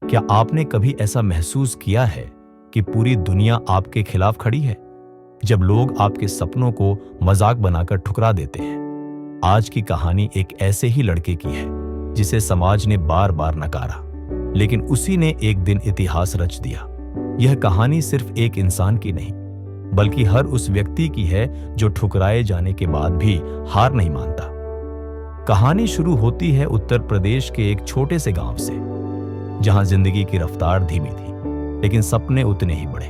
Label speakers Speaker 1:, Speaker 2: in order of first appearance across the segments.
Speaker 1: क्या आपने कभी ऐसा महसूस किया है कि पूरी दुनिया आपके खिलाफ खड़ी है, जब लोग आपके सपनों को मजाक बनाकर ठुकरा देते हैं? आज की कहानी एक ऐसे ही लड़के की है जिसे समाज ने बार बार नकारा, लेकिन उसी ने एक दिन इतिहास रच दिया। यह कहानी सिर्फ एक इंसान की नहीं, बल्कि हर उस व्यक्ति की है जो ठुकराए जाने के बाद भी हार नहीं मानता। कहानी शुरू होती है उत्तर प्रदेश के एक छोटे से गांव से, जहां जिंदगी की रफ्तार धीमी थी, लेकिन सपने उतने ही बड़े।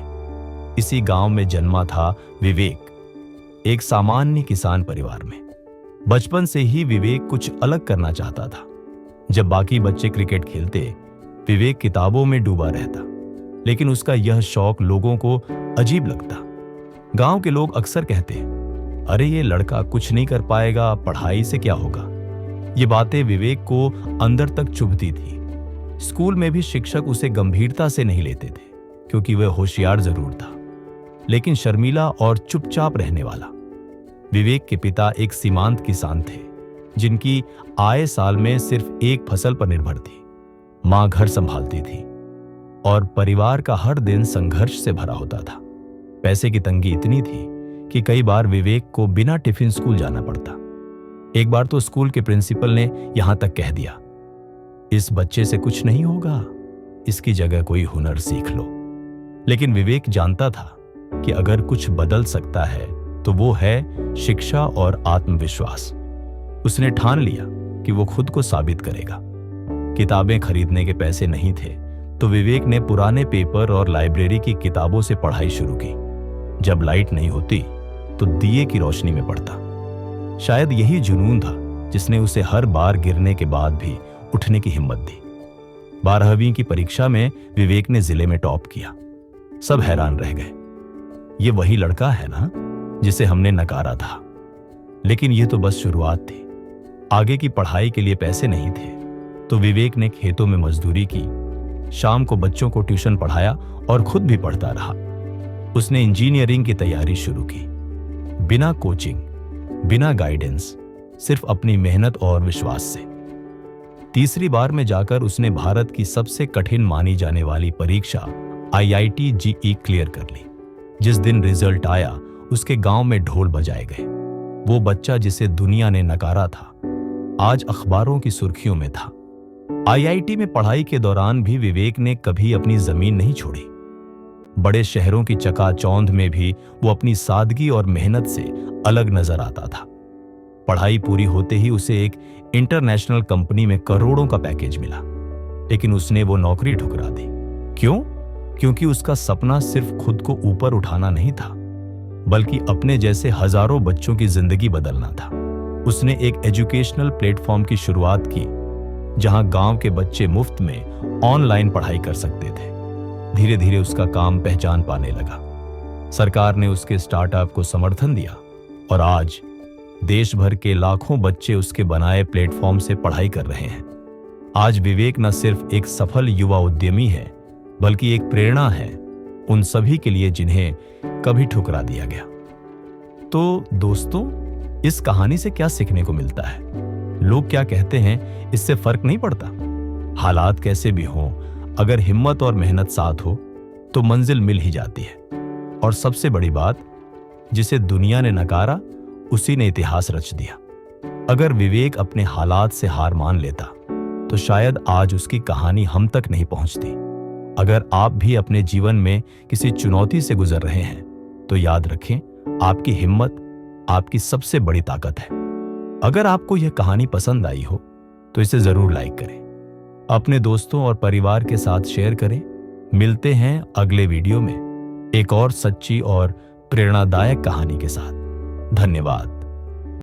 Speaker 1: इसी गांव में जन्मा था विवेक, एक सामान्य किसान परिवार में। बचपन से ही विवेक कुछ अलग करना चाहता था। जब बाकी बच्चे क्रिकेट खेलते, विवेक किताबों में डूबा रहता, लेकिन उसका यह शौक लोगों को अजीब लगता। गांव के लोग अक्सर कहते, अरे ये लड़का कुछ नहीं कर पाएगा, पढ़ाई से क्या होगा। ये बातें विवेक को अंदर तक चुभती थी। स्कूल में भी शिक्षक उसे गंभीरता से नहीं लेते थे, क्योंकि वह होशियार जरूर था, लेकिन शर्मीला और चुपचाप रहने वाला। विवेक के पिता एक सीमांत किसान थे, जिनकी आय साल में सिर्फ एक फसल पर निर्भर थी। मां घर संभालती थी और परिवार का हर दिन संघर्ष से भरा होता था। पैसे की तंगी इतनी थी कि कई बार विवेक को बिना टिफिन स्कूल जाना पड़ता। एक बार तो स्कूल के प्रिंसिपल ने यहां तक कह दिया, इस बच्चे से कुछ नहीं होगा, इसकी जगह कोई हुनर सीख लो। लेकिन विवेक जानता था कि अगर कुछ बदल सकता है तो वो है शिक्षा और आत्मविश्वास। उसने ठान लिया कि वो खुद को साबित करेगा। किताबें खरीदने के पैसे नहीं थे, तो विवेक ने पुराने पेपर और लाइब्रेरी की किताबों से पढ़ाई शुरू की। जब लाइट नहीं होती तो दिए की रोशनी में पढ़ता। शायद यही जुनून था जिसने उसे हर बार गिरने के बाद भी उठने की हिम्मत दी। 12वीं की परीक्षा में विवेक ने जिले में टॉप किया। सब हैरान रह गए, ये वही लड़का है ना जिसे हमने नकारा था। लेकिन यह तो बस शुरुआत थी। आगे की पढ़ाई के लिए पैसे नहीं थे, तो विवेक ने खेतों में मजदूरी की, शाम को बच्चों को ट्यूशन पढ़ाया और खुद भी पढ़ता रहा। उसने इंजीनियरिंग की तैयारी शुरू की, बिना कोचिंग, बिना गाइडेंस, सिर्फ अपनी मेहनत और विश्वास से। तीसरी बार में जाकर उसने भारत की सबसे कठिन मानी जाने वाली परीक्षा IIT JEE क्लियर कर ली। जिस दिन रिजल्ट आया, उसके गांव में ढोल बजाए गए। वो बच्चा जिसे दुनिया ने नकारा था, आज अखबारों की सुर्खियों में था। IIT में पढ़ाई के दौरान भी विवेक ने कभी अपनी जमीन नहीं छोड़ी। बड़े शहरों की चकाचौंध में भी वो अपनी सादगी और मेहनत से अलग नजर आता था। पढ़ाई पूरी होते ही उसे एक इंटरनेशनल कंपनी में करोड़ों का पैकेज मिला, लेकिन उसने वो नौकरी ठुकरा दी। क्यों? क्योंकि उसका सपना सिर्फ खुद को ऊपर उठाना नहीं था, बल्कि अपने जैसे हजारों बच्चों की जिंदगी बदलना था। उसने एक एजुकेशनल प्लेटफॉर्म की शुरुआत की, जहां गांव के बच्चे मुफ्त में ऑनलाइन पढ़ाई कर सकते थे। धीरे धीरे उसका काम पहचान पाने लगा। सरकार ने उसके स्टार्टअप को समर्थन दिया और आज देश भर के लाखों बच्चे उसके बनाए प्लेटफॉर्म से पढ़ाई कर रहे हैं। आज विवेक न सिर्फ एक सफल युवा उद्यमी है, बल्कि एक प्रेरणा है उन सभी के लिए जिन्हें कभी ठुकरा दिया गया। तो दोस्तों, इस कहानी से क्या सीखने को मिलता है? लोग क्या कहते हैं, इससे फर्क नहीं पड़ता। हालात कैसे भी हों, अगर हिम्मत और मेहनत साथ हो तो मंजिल मिल ही जाती है। और सबसे बड़ी बात, जिसे दुनिया ने नकारा, उसी ने इतिहास रच दिया। अगर विवेक अपने हालात से हार मान लेता तो शायद आज उसकी कहानी हम तक नहीं पहुंचती। अगर आप भी अपने जीवन में किसी चुनौती से गुजर रहे हैं, तो याद रखें, आपकी हिम्मत आपकी सबसे बड़ी ताकत है। अगर आपको यह कहानी पसंद आई हो तो इसे जरूर लाइक करें, अपने दोस्तों और परिवार के साथ शेयर करें। मिलते हैं अगले वीडियो में एक और सच्ची और प्रेरणादायक कहानी के साथ। धन्यवाद।